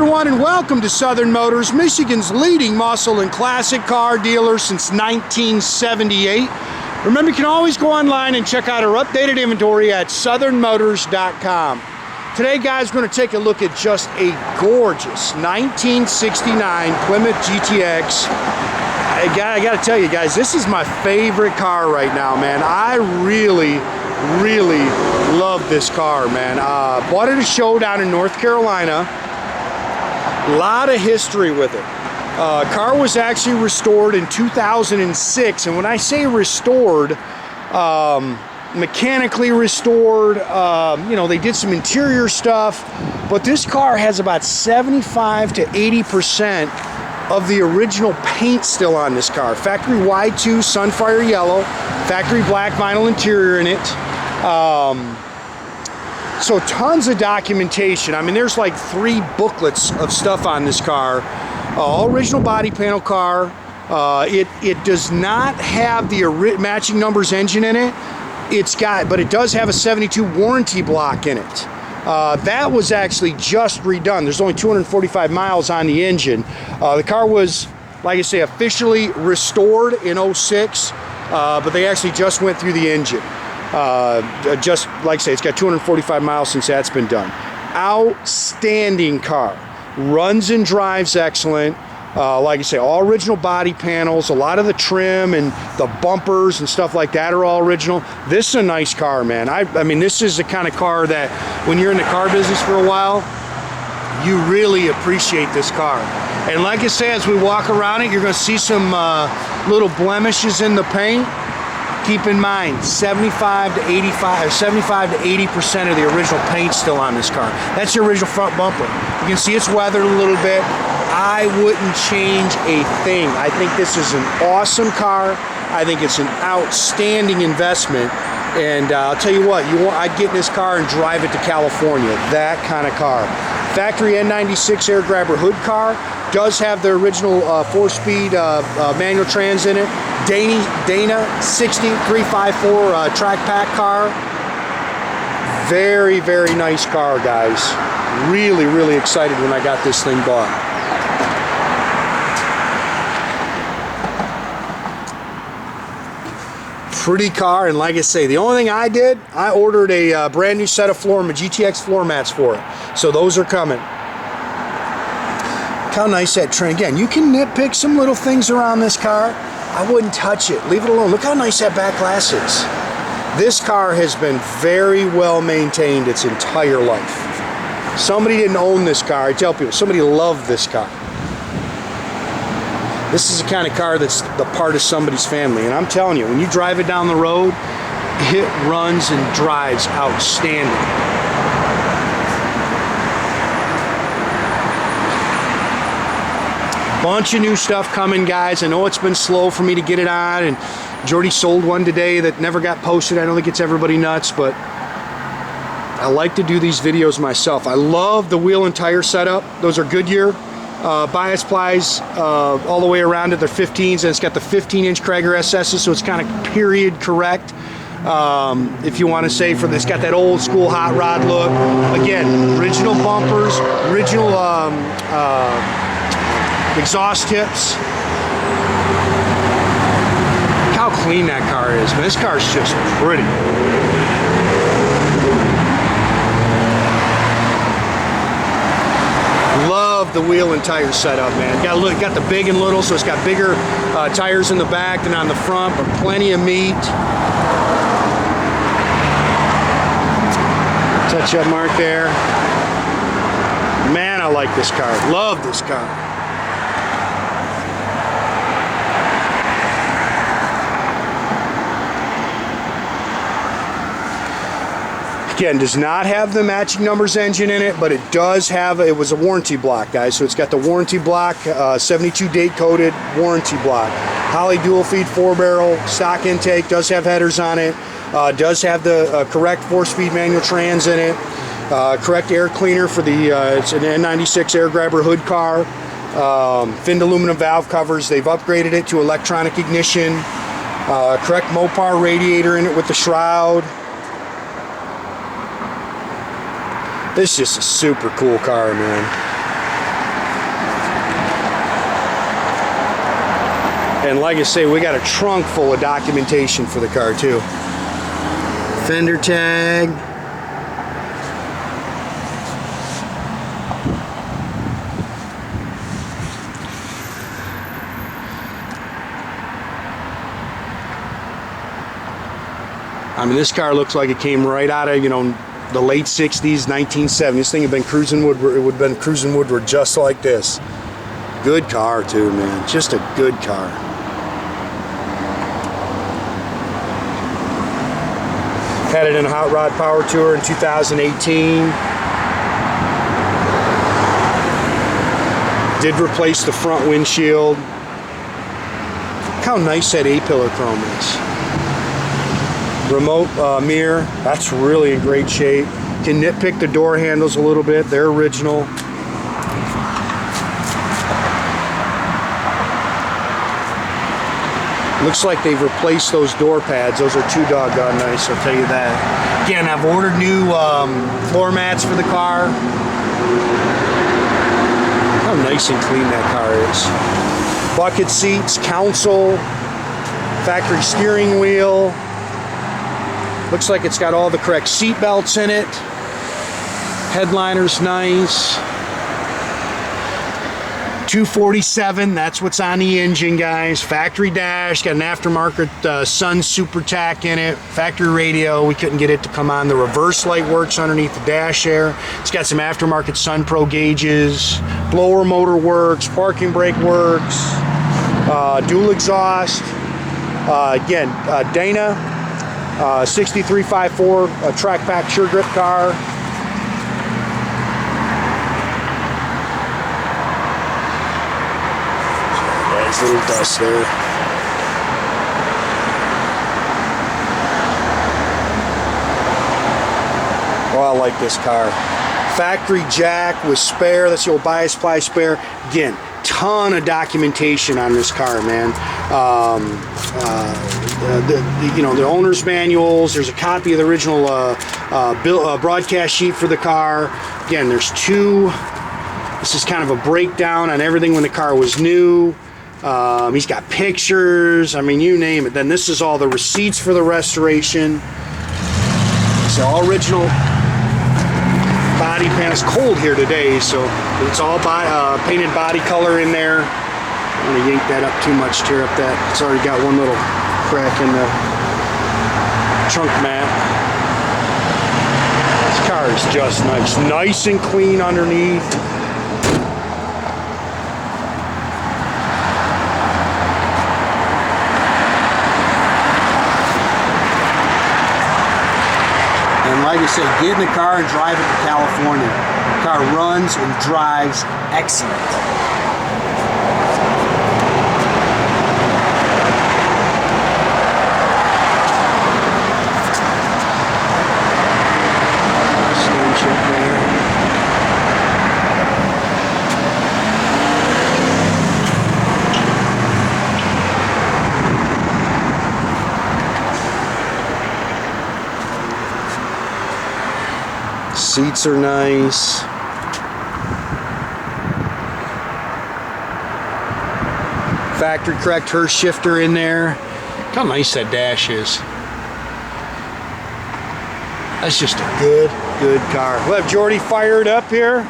everyone, and welcome to Southern Motors, Michigan's leading muscle and classic car dealer since 1978. Remember, you can always go online and check out our updated inventory at southernmotors.com. Today, guys, we're going to take a look at just a gorgeous 1969 Plymouth GTX. I got to tell you guys, this is my favorite car right now, man. I really love this car, man. Bought it at a show down in North Carolina. A lot of history with it. Car was actually restored in 2006, and when I say restored, mechanically restored, you know, they did some interior stuff, but this car has about 75 to 80% of the original paint still on this car. Factory Y2 Sunfire yellow, factory black vinyl interior in it. So tons of documentation. I mean, there's like 3 booklets of stuff on this car. All original body panel car. It does not have the matching numbers engine in it. But it does have a 72 warranty block in it. That was actually just redone. There's only 245 miles on the engine. The car was, like I say, officially restored in 06, but they actually just went through the engine. Just like I say, it's got 245 miles since that's been done. Outstanding car. Runs and drives excellent. Like I say, all original body panels. A lot of the trim and the bumpers and stuff like that are all original. This is a nice car, man. I mean, this is the kind of car that when you're in the car business for a while, you really appreciate this car. And like I say, as we walk around it, you're going to see some little blemishes in the paint. Keep in mind, 75 to 80% of the original paint still on this car. That's the original front bumper. You can see it's weathered a little bit. I wouldn't change a thing. I think this is an awesome car. I think it's an outstanding investment. And I'll tell you what, I'd get in this car and drive it to California. That kind of car. Factory N96 air grabber hood car. Does have the original 4-speed manual trans in it. Dana 60354 track pack car. Very nice car, guys. Really excited when I got this thing bought. Pretty car, and like I say, the only thing I did, I ordered a brand new set of GTX floor mats for it. So those are coming. Look how nice that trim. Again, you can nitpick some little things around this car. I wouldn't touch it. Leave it alone. Look how nice that back glass is. This car has been very well maintained its entire life. Somebody didn't own this car. I tell people, somebody loved this car. This is the kind of car that's the part of somebody's family. And I'm telling you, when you drive it down the road, it runs and drives outstanding. Bunch of new stuff coming, guys. I know it's been slow for me to get it on, and Jordy sold one today that never got posted. I know that gets everybody nuts, but I like to do these videos myself. I love the wheel and tire setup. Those are Goodyear bias plies all the way around it. They're 15s, and it's got the 15-inch Cragar SS's, so it's kind of period correct. If you want to say for this, got that old school hot rod look. Again, original bumpers, original exhaust tips. Look how clean that car is, man. This car's just pretty. Love the wheel and tire setup, man. Got the big and little, so it's got bigger tires in the back than on the front, but plenty of meat. Touch up mark there. Man, I like this car. Love this car. Again, does not have the matching numbers engine in it, but it does have, it was a warranty block, guys. So it's got the warranty block, 72 date coded warranty block. Holley dual feed 4-barrel, stock intake, does have headers on it, does have the correct 4-speed manual trans in it, correct air cleaner for the, it's an N96 air grabber hood car, finned aluminum valve covers. They've upgraded it to electronic ignition, correct Mopar radiator in it with the shroud. This is just a super cool car, man. And like I say, we got a trunk full of documentation for the car too. Fender tag. I mean, this car looks like it came right out of, you know, the late 60s, 1970s. This thing had been cruising Woodward. It would have been cruising Woodward just like this. Good car too, man. Just a good car. Had it in a Hot Rod Power Tour in 2018. Did replace the front windshield. Look how nice that A-pillar chrome is. Remote mirror, that's really in great shape. Can nitpick the door handles a little bit, they're original. Looks like they've replaced those door pads. Those are too doggone nice, I'll tell you that. Again, I've ordered new floor mats for the car. How nice and clean that car is. Bucket seats, console, factory steering wheel. Looks like it's got all the correct seat belts in it. Headliner's nice. 247, that's what's on the engine, guys. Factory dash, got an aftermarket Sun Super Tach in it. Factory radio, we couldn't get it to come on. The reverse light works underneath the dash there. It's got some aftermarket Sun Pro gauges. Blower motor works, parking brake works. Dual exhaust. Again, Dana. 6354, a track pack sure grip car. Nice little dust there. Oh, I like this car. Factory jack with spare, that's the old bias ply spare. Again, ton of documentation on this car, man. You know, the owner's manuals. There's a copy of the original broadcast sheet for the car. Again, there's two. This is kind of a breakdown on everything when the car was new. He's got pictures. I mean, you name it. Then this is all the receipts for the restoration. It's all original body panel. It's cold here today, so it's all painted body color in there. I'm gonna yank that up too much, tear up that. It's already got one little crack in the trunk mat. This car is just nice. Nice and clean underneath. And like I said, get in the car and drive it to California. The car runs and drives excellent. Seats are nice. Factory correct Hurst shifter in there. Look how nice that dash is. That's just a good car. We'll have Jordy fired up here.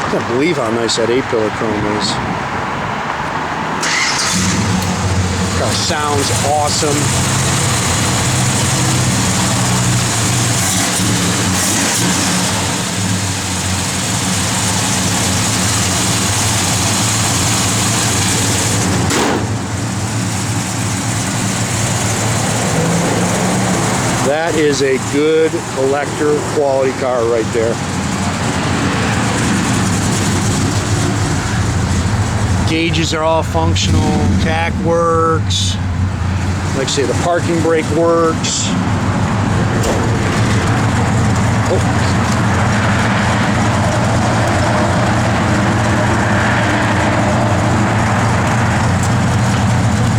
I can't believe how nice that 8-pillar chrome is. Car sounds awesome. That is a good collector quality car right there. Gauges are all functional, tach works. Like I say, the parking brake works. Oh.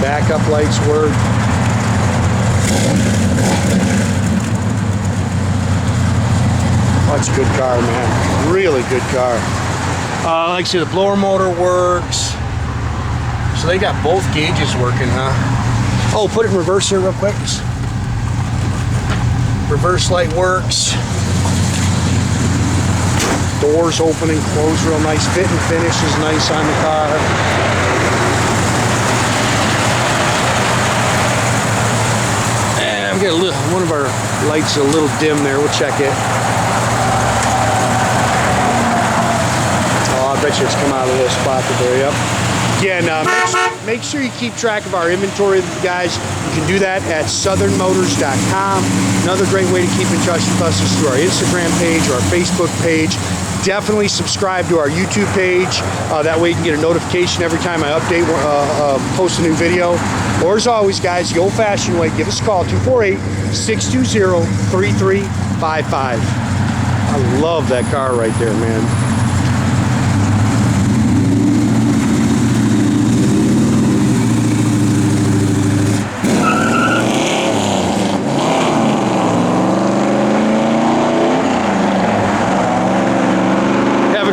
Backup lights work. That's a good car, man. Really good car. Like I said, the blower motor works. So they got both gauges working, huh? Oh, put it in reverse here real quick. Reverse light works. Doors open and close real nice. Fit and finish is nice on the car. And we got a little, one of our lights a little dim there. We'll check it. Oh, I bet you it's come out of a little spot there. Yep. Again, make sure you keep track of our inventory, guys. You can do that at southernmotors.com. Another great way to keep in touch with us is through our Instagram page or our Facebook page. Definitely subscribe to our YouTube page. That way you can get a notification every time I update, post a new video. Or as always, guys, the old-fashioned way, give us a call, 248-620-3355. I love that car right there, man.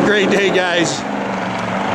Great day, guys.